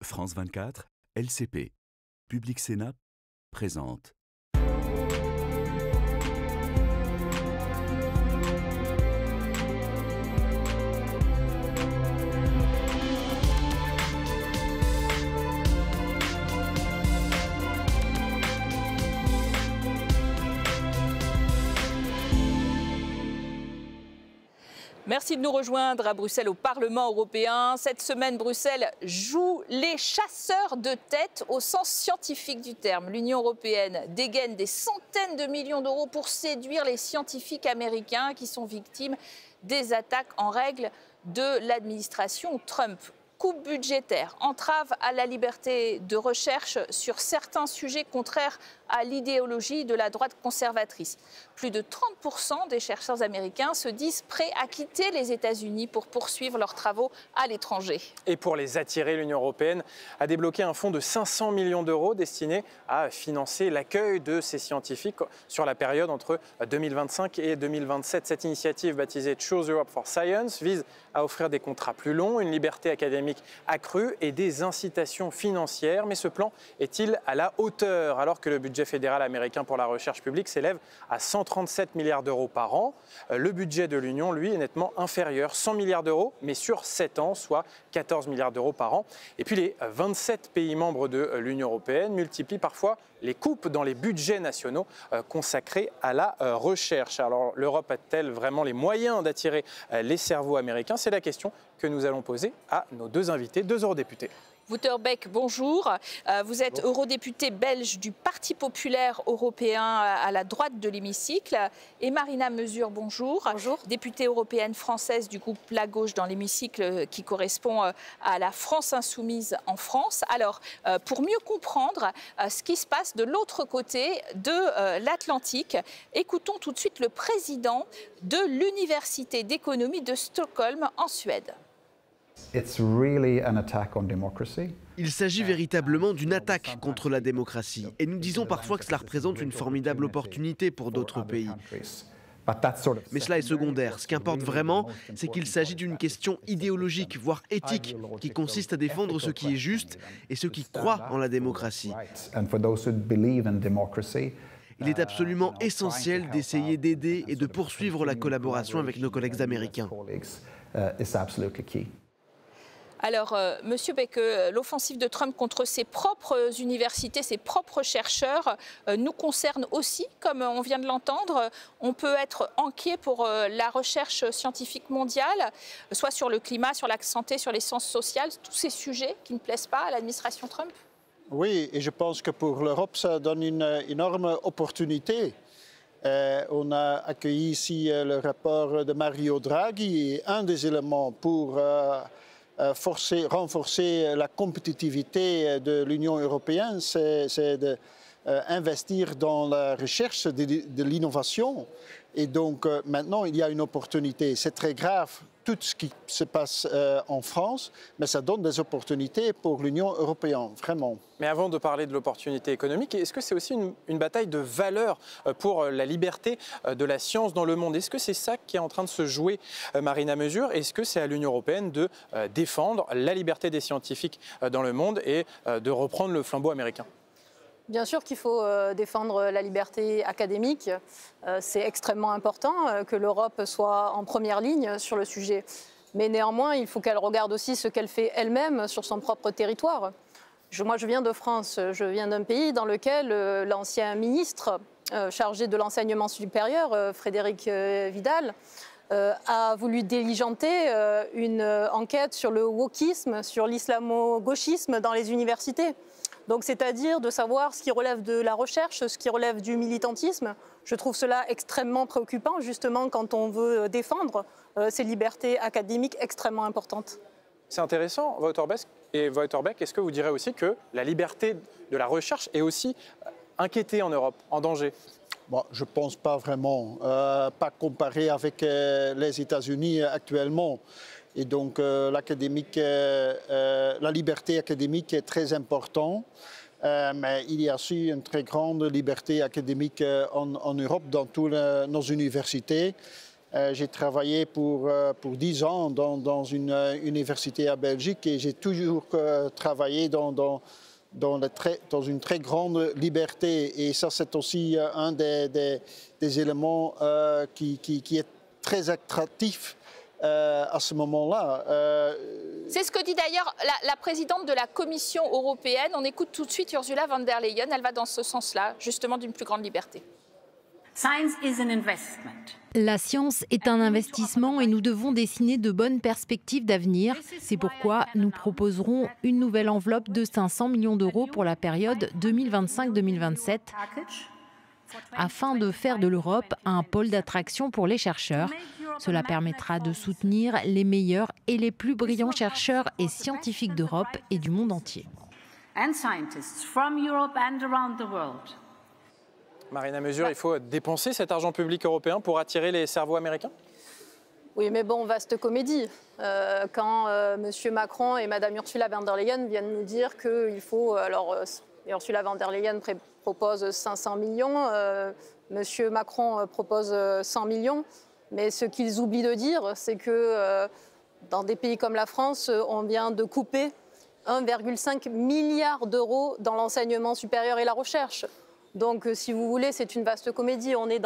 France 24, LCP, Public Sénat, présente. Merci de nous rejoindre à Bruxelles au Parlement européen. Cette semaine, Bruxelles joue les chasseurs de tête au sens scientifique du terme. L'Union européenne dégaine des centaines de millions d'euros pour séduire les scientifiques américains qui sont victimes des attaques en règle de l'administration Trump. Coupes budgétaires, entraves à la liberté de recherche sur certains sujets contraires à l'idéologie de la droite conservatrice. Plus de 30% des chercheurs américains se disent prêts à quitter les États-Unis pour poursuivre leurs travaux à l'étranger. Et pour les attirer, l'Union européenne a débloqué un fonds de 500 millions d'euros destiné à financer l'accueil de ces scientifiques sur la période entre 2025 et 2027. Cette initiative, baptisée Choose Europe for Science, vise à offrir des contrats plus longs, une liberté académique accrue et des incitations financières. Mais ce plan est-il à la hauteur alors que le budget fédéral américain pour la recherche publique s'élève à 137 milliards d'euros par an? Le budget de l'Union, lui, est nettement inférieur, 100 milliards d'euros, mais sur 7 ans, soit 14 milliards d'euros par an. Et puis les 27 pays membres de l'Union européenne multiplient parfois les coupes dans les budgets nationaux consacrés à la recherche. Alors l'Europe a-t-elle vraiment les moyens d'attirer les cerveaux américains? C'est la question que nous allons poser à nos deux invités, deux eurodéputés. Wouter Bek, bonjour. Vous êtes eurodéputé belge du Parti populaire européen à la droite de l'hémicycle. Et Marina Mezure, bonjour. Bonjour. Députée européenne française du groupe La Gauche dans l'hémicycle qui correspond à la France insoumise en France. Alors, pour mieux comprendre ce qui se passe de l'autre côté de l'Atlantique, écoutons tout de suite le président de l'Université d'économie de Stockholm en Suède. Il s'agit véritablement d'une attaque contre la démocratie. Et nous disons parfois que cela représente une formidable opportunité pour d'autres pays. Mais cela est secondaire. Ce qui importe vraiment, c'est qu'il s'agit d'une question idéologique, voire éthique, qui consiste à défendre ce qui est juste et ceux qui croient en la démocratie. Il est absolument essentiel d'essayer d'aider et de poursuivre la collaboration avec nos collègues américains. Alors, Monsieur Bek, l'offensive de Trump contre ses propres universités, ses propres chercheurs, nous concerne aussi, comme on vient de l'entendre. On peut être inquiet pour la recherche scientifique mondiale, soit sur le climat, sur la santé, sur les sciences sociales, tous ces sujets qui ne plaisent pas à l'administration Trump. Oui, et je pense que pour l'Europe, ça donne une énorme opportunité. On a accueilli ici le rapport de Mario Draghi et un des éléments pour renforcer la compétitivité de l'Union européenne, c'est d'investir dans la recherche de l'innovation. Et donc maintenant, il y a une opportunité. C'est très grave tout ce qui se passe en France, mais ça donne des opportunités pour l'Union européenne, vraiment. Mais avant de parler de l'opportunité économique, est-ce que c'est aussi une bataille de valeurs pour la liberté de la science dans le monde? Est-ce que c'est ça qui est en train de se jouer, Marina Mezure? Est-ce que c'est à l'Union européenne de défendre la liberté des scientifiques dans le monde et de reprendre le flambeau américain? Bien sûr qu'il faut défendre la liberté académique. C'est extrêmement important que l'Europe soit en première ligne sur le sujet. Mais néanmoins, il faut qu'elle regarde aussi ce qu'elle fait elle-même sur son propre territoire. Moi, je viens de France. Je viens d'un pays dans lequel l'ancien ministre chargé de l'enseignement supérieur, Frédéric Vidal, a voulu diligenter une enquête sur le wokisme, sur l'islamo-gauchisme dans les universités. Donc, c'est-à-dire de savoir ce qui relève de la recherche, ce qui relève du militantisme. Je trouve cela extrêmement préoccupant, justement, quand on veut défendre ces libertés académiques extrêmement importantes. C'est intéressant, Wouter Bek. Est-ce que vous direz aussi que la liberté de la recherche est aussi inquiétée en Europe, en danger? Bon, je ne pense pas vraiment, pas comparé avec les États-Unis actuellement. Et donc la liberté académique est très importante, mais il y a aussi une très grande liberté académique en Europe dans toutes nos universités. J'ai travaillé pour 10 ans dans une université à Belgique et j'ai toujours travaillé dans une très grande liberté. Et ça, c'est aussi un des éléments qui est très attractif à ce moment-là. C'est ce que dit d'ailleurs la présidente de la Commission européenne. On écoute tout de suite Ursula von der Leyen. Elle va dans ce sens-là, justement, d'une plus grande liberté. La science est un investissement et nous devons dessiner de bonnes perspectives d'avenir. C'est pourquoi nous proposerons une nouvelle enveloppe de 500 millions d'euros pour la période 2025-2027 afin de faire de l'Europe un pôle d'attraction pour les chercheurs. Cela permettra de soutenir les meilleurs et les plus brillants chercheurs et scientifiques d'Europe et du monde entier. Marina Mezure, il faut dépenser cet argent public européen pour attirer les cerveaux américains? Oui, mais bon, vaste comédie. Quand M. Macron et Mme Ursula von der Leyen viennent nous dire qu'il faut... Alors, Ursula von der Leyen propose 500 millions, M. Macron propose 100 millions. Mais ce qu'ils oublient de dire, c'est que dans des pays comme la France, on vient de couper 1,5 milliard d'euros dans l'enseignement supérieur et la recherche. Donc, si vous voulez, c'est une vaste comédie. On est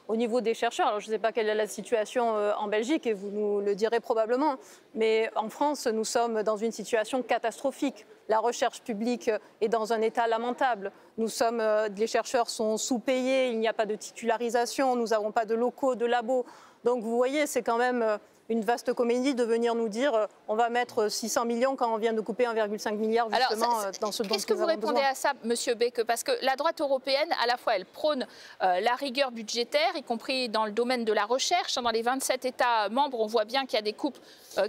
au niveau des chercheurs. Alors, je ne sais pas quelle est la situation en Belgique, et vous nous le direz probablement. Mais en France, nous sommes dans une situation catastrophique. La recherche publique est dans un état lamentable. Les chercheurs sont sous-payés, il n'y a pas de titularisation, nous n'avons pas de locaux, de labos. Donc, vous voyez, c'est quand même une vaste comédie de venir nous dire on va mettre 600 millions quand on vient de couper 1,5 milliard justement dans ce dont nous avons besoin. Qu'est-ce que vous répondez à ça, Monsieur Becque? Parce que la droite européenne, à la fois, elle prône la rigueur budgétaire, y compris dans le domaine de la recherche. Dans les 27 États membres, on voit bien qu'il y a des coupes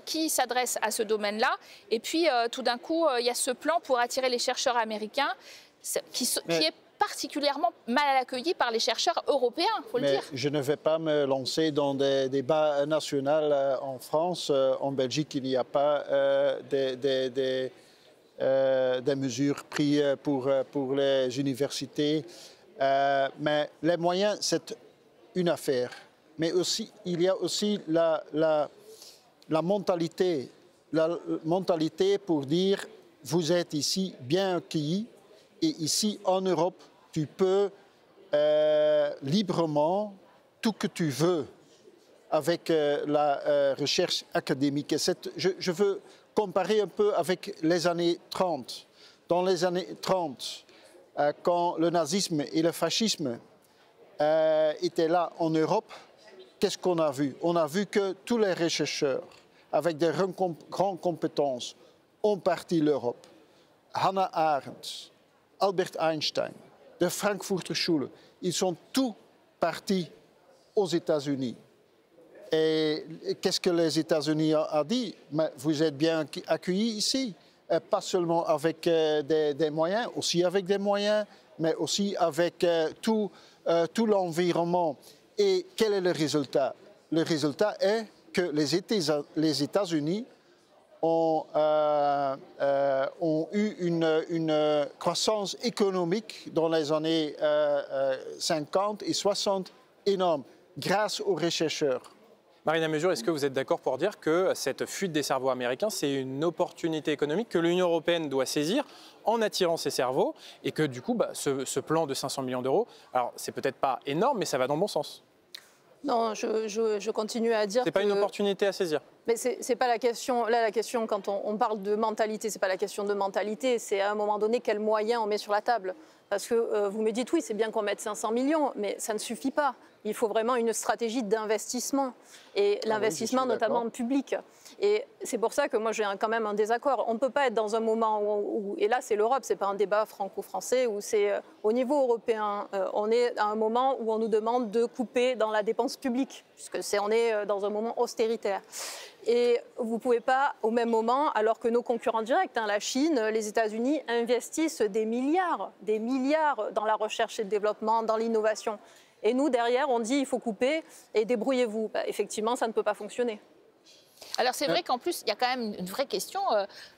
qui s'adressent à ce domaine-là. Et puis, tout d'un coup, il y a ce plan pour attirer les chercheurs américains qui est particulièrement mal accueilli par les chercheurs européens, il faut le dire. Je ne vais pas me lancer dans des débats nationaux en France. En Belgique, il n'y a pas des mesures prises pour les universités. Mais les moyens, c'est une affaire. Mais aussi, il y a aussi la mentalité pour dire vous êtes ici bien accueillis. Et ici, en Europe, tu peux librement, tout que tu veux, avec la recherche académique. Et je veux comparer un peu avec les années 30. Dans les années 30, quand le nazisme et le fascisme étaient là en Europe, qu'est-ce qu'on a vu? On a vu que tous les chercheurs, avec des grandes compétences, ont parti l'Europe. Hannah Arendt, Albert Einstein, de Frankfurter Schule, ils sont tous partis aux États-Unis. Et qu'est-ce que les États-Unis ont dit? Mais vous êtes bien accueillis ici, pas seulement avec des moyens, aussi avec des moyens, mais aussi avec tout l'environnement. Et quel est le résultat? Le résultat est que les États-Unis ont eu une croissance économique dans les années 50 et 60 énorme, grâce aux chercheurs. Marina Mezure, est-ce que vous êtes d'accord pour dire que cette fuite des cerveaux américains, c'est une opportunité économique que l'Union européenne doit saisir en attirant ces cerveaux et que du coup, ce plan de 500 millions d'euros, alors c'est peut-être pas énorme, mais ça va dans le bon sens? Non, je continue à dire que... C'est pas une opportunité à saisir? Mais c'est pas la question. Là, la question, quand on parle de mentalité, c'est pas la question de mentalité, c'est à un moment donné quels moyens on met sur la table. Parce que vous me dites, oui, c'est bien qu'on mette 500 millions, mais ça ne suffit pas. Il faut vraiment une stratégie d'investissement, et l'investissement notamment public. Et c'est pour ça que moi j'ai quand même un désaccord. On ne peut pas être dans un moment où et là c'est l'Europe, c'est pas un débat franco-français, où c'est au niveau européen, on est à un moment où on nous demande de couper dans la dépense publique, puisque on est dans un moment austéritaire. Et vous ne pouvez pas, au même moment, alors que nos concurrents directs, la Chine, les États-Unis, investissent des milliards dans la recherche et le développement, dans l'innovation. Et nous, derrière, on dit il faut couper et débrouillez-vous. Effectivement, ça ne peut pas fonctionner. Alors c'est vrai qu'en plus, il y a quand même une vraie question,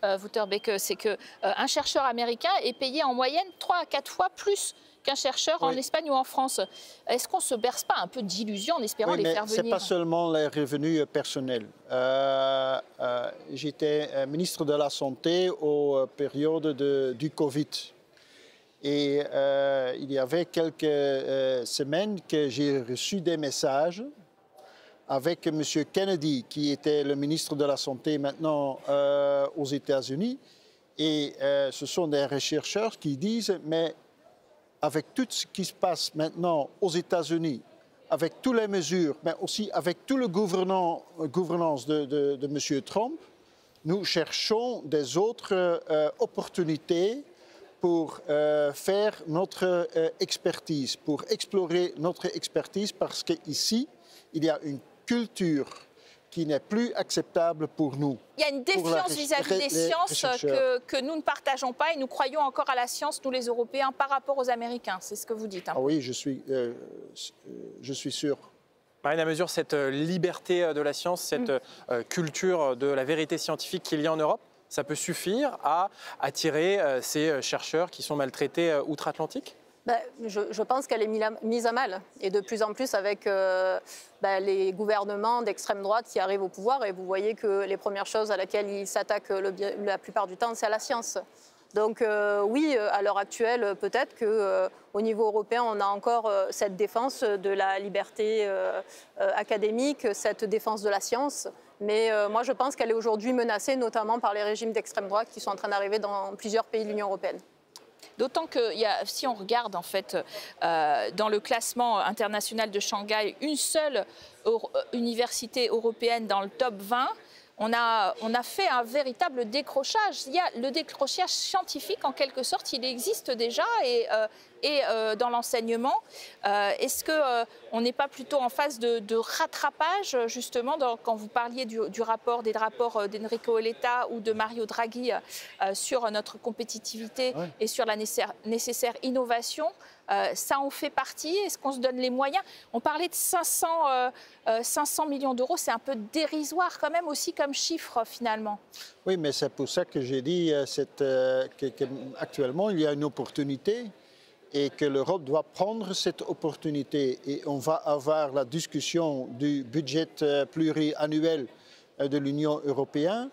Wouterbeek, c'est qu'un chercheur américain est payé en moyenne 3 à 4 fois plus qu'un chercheur en Espagne ou en France. Est-ce qu'on ne se berce pas un peu d'illusions en espérant les faire venir? Ce n'est pas seulement les revenus personnels. J'étais ministre de la Santé aux périodes du Covid. Et il y avait quelques semaines que j'ai reçu des messages avec M. Kennedy, qui était le ministre de la Santé maintenant aux États-Unis. Et ce sont des chercheurs qui disent, mais avec tout ce qui se passe maintenant aux États-Unis, avec toutes les mesures, mais aussi avec toute la gouvernance de M. Trump, nous cherchons des autres opportunités pour faire notre expertise, pour explorer notre expertise, parce qu'ici, il y a une culture qui n'est plus acceptable pour nous. Il y a une défiance vis-à-vis des sciences que nous ne partageons pas et nous croyons encore à la science, nous les Européens, par rapport aux Américains. C'est ce que vous dites. Hein. Ah oui, je suis sûr. Marina Meuser, cette liberté de la science, cette culture de la vérité scientifique qu'il y a en Europe, ça peut suffire à attirer ces chercheurs qui sont maltraités outre-Atlantique ? Je pense qu'elle est mise à mal, et de plus en plus avec les gouvernements d'extrême droite qui arrivent au pouvoir, et vous voyez que les premières choses à laquelle ils s'attaquent la plupart du temps, c'est à la science. Donc oui, à l'heure actuelle, peut-être qu'au niveau européen, on a encore cette défense de la liberté académique, cette défense de la science, mais moi je pense qu'elle est aujourd'hui menacée, notamment par les régimes d'extrême droite qui sont en train d'arriver dans plusieurs pays de l'Union européenne. D'autant que si on regarde en fait dans le classement international de Shanghai, une seule université européenne dans le top 20, on a fait un véritable décrochage. Il y a le décrochage scientifique en quelque sorte, il existe déjà et dans l'enseignement. Est-ce qu'on n'est pas plutôt en phase de rattrapage justement quand vous parliez des rapports d'Enrico Letta ou de Mario Draghi sur notre compétitivité et sur la nécessaire innovation? Ça en fait partie. Est-ce qu'on se donne les moyens? On parlait de 500 millions d'euros, c'est un peu dérisoire quand même aussi comme chiffre finalement. Oui, mais c'est pour ça que j'ai dit qu'actuellement il y a une opportunité et que l'Europe doit prendre cette opportunité. Et on va avoir la discussion du budget pluriannuel de l'Union européenne.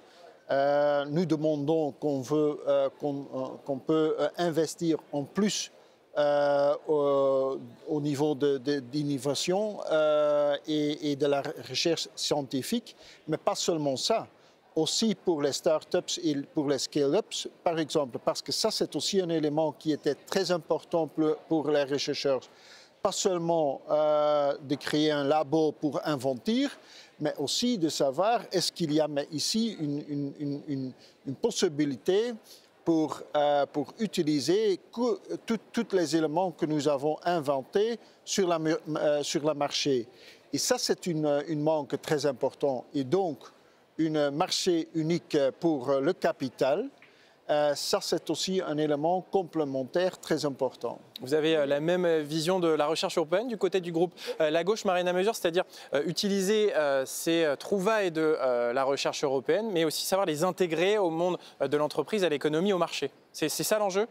Nous demandons qu'on peut investir en plus au niveau d'innovation et de la recherche scientifique, mais pas seulement ça, aussi pour les start-ups et pour les scale-ups, par exemple, parce que ça, c'est aussi un élément qui était très important pour les chercheurs. Pas seulement de créer un labo pour inventer, mais aussi de savoir est-ce qu'il y a ici une possibilité pour utiliser tous les éléments que nous avons inventés sur le marché. Et ça, c'est une manque très important. Et donc, un marché unique pour le capital, ça, c'est aussi un élément complémentaire très important. Vous avez la même vision de la recherche européenne du côté du groupe La Gauche, Marina Meuser, c'est-à-dire utiliser ces trouvailles de la recherche européenne, mais aussi savoir les intégrer au monde de l'entreprise, à l'économie, au marché. C'est ça l'enjeu?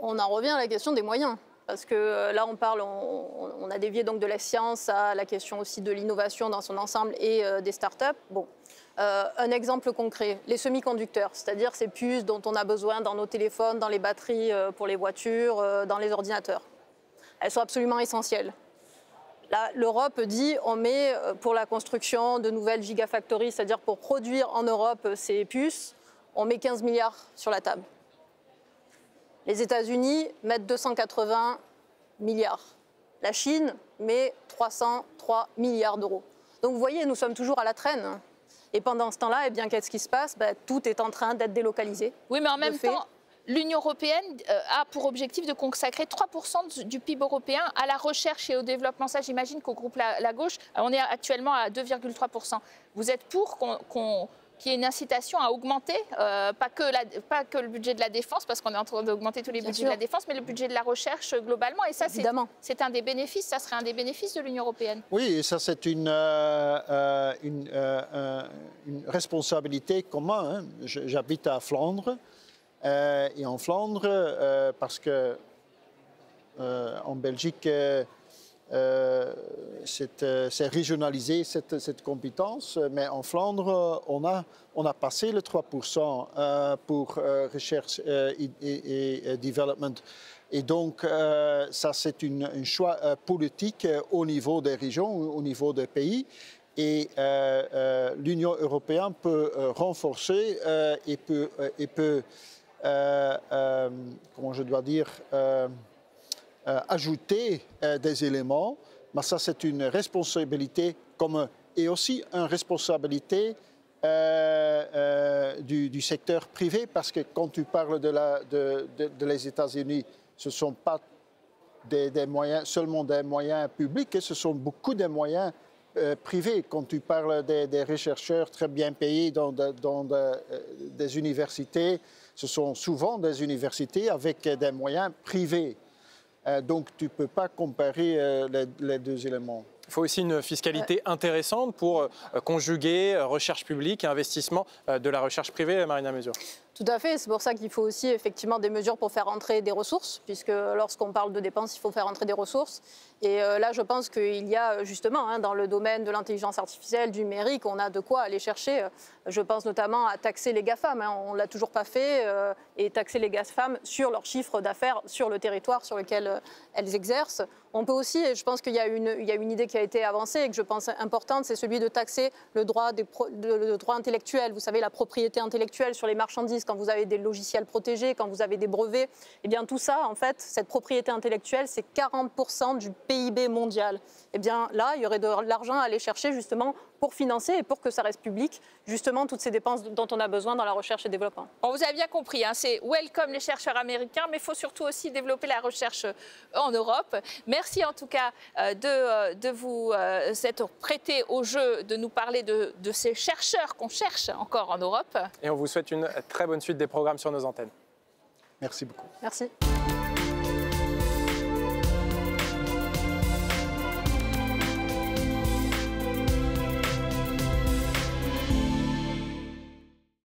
On en revient à la question des moyens. Parce que là, on a dévié donc de la science à la question aussi de l'innovation dans son ensemble et des startups. Bon. Un exemple concret, les semi-conducteurs, c'est-à-dire ces puces dont on a besoin dans nos téléphones, dans les batteries pour les voitures, dans les ordinateurs. Elles sont absolument essentielles. Là, l'Europe dit on met pour la construction de nouvelles gigafactories, c'est-à-dire pour produire en Europe ces puces, on met 15 milliards sur la table. Les États-Unis mettent 280 milliards. La Chine met 303 milliards d'euros. Donc vous voyez, nous sommes toujours à la traîne. Et pendant ce temps-là, eh bien, qu'est-ce qui se passe? Tout est en train d'être délocalisé. Oui, mais en même temps, l'Union européenne a pour objectif de consacrer 3% du PIB européen à la recherche et au développement. Ça, j'imagine qu'au groupe La Gauche, on est actuellement à 2,3%. Vous êtes pour qu'il y ait une incitation à augmenter, pas que le budget de la défense, parce qu'on est en train d'augmenter tous les budgets de la défense, mais le budget de la recherche globalement. Et ça, c'est un des bénéfices, ça serait un des bénéfices de l'Union européenne. Oui, et ça c'est une responsabilité commune. Hein. J'habite à Flandre, et en Flandre, parce que en Belgique, c'est régionalisé cette compétence, mais en Flandre, on a passé le 3% pour recherche et development. Et donc, ça, c'est un choix politique au niveau des régions, au niveau des pays. Et l'Union européenne peut renforcer et peut comment je dois dire, ajouter des éléments, mais ça c'est une responsabilité commune et aussi une responsabilité du secteur privé, parce que quand tu parles de les États-Unis, ce ne sont pas seulement des moyens publics, ce sont beaucoup de moyens privés. Quand tu parles des chercheurs très bien payés dans des universités, ce sont souvent des universités avec des moyens privés. Donc, tu ne peux pas comparer les deux éléments. Il faut aussi une fiscalité intéressante pour conjuguer recherche publique et investissement de la recherche privée, Marina Mezur. Tout à fait, c'est pour ça qu'il faut aussi effectivement des mesures pour faire entrer des ressources, puisque lorsqu'on parle de dépenses, il faut faire entrer des ressources. Et là, je pense qu'il y a justement, dans le domaine de l'intelligence artificielle, du numérique, on a de quoi aller chercher. Je pense notamment à taxer les GAFAM, on ne l'a toujours pas fait, et taxer les GAFAM sur leur chiffre d'affaires, sur le territoire sur lequel elles exercent. On peut aussi, et je pense qu'il y a une idée qui a été avancée et que je pense importante, c'est celui de taxer le droit intellectuel. Vous savez, la propriété intellectuelle sur les marchandises, quand vous avez des logiciels protégés, quand vous avez des brevets, eh bien tout ça, en fait, cette propriété intellectuelle, c'est 40% du PIB mondial. Eh bien là, il y aurait de l'argent à aller chercher justement pour financer et pour que ça reste public, justement toutes ces dépenses dont on a besoin dans la recherche et développement. Bon, vous avez bien compris, c'est welcome les chercheurs américains, mais il faut surtout aussi développer la recherche en Europe. Merci en tout cas de vous être prêté au jeu, de nous parler de ces chercheurs qu'on cherche encore en Europe. Et on vous souhaite une très bonne suite des programmes sur nos antennes. Merci beaucoup. Merci.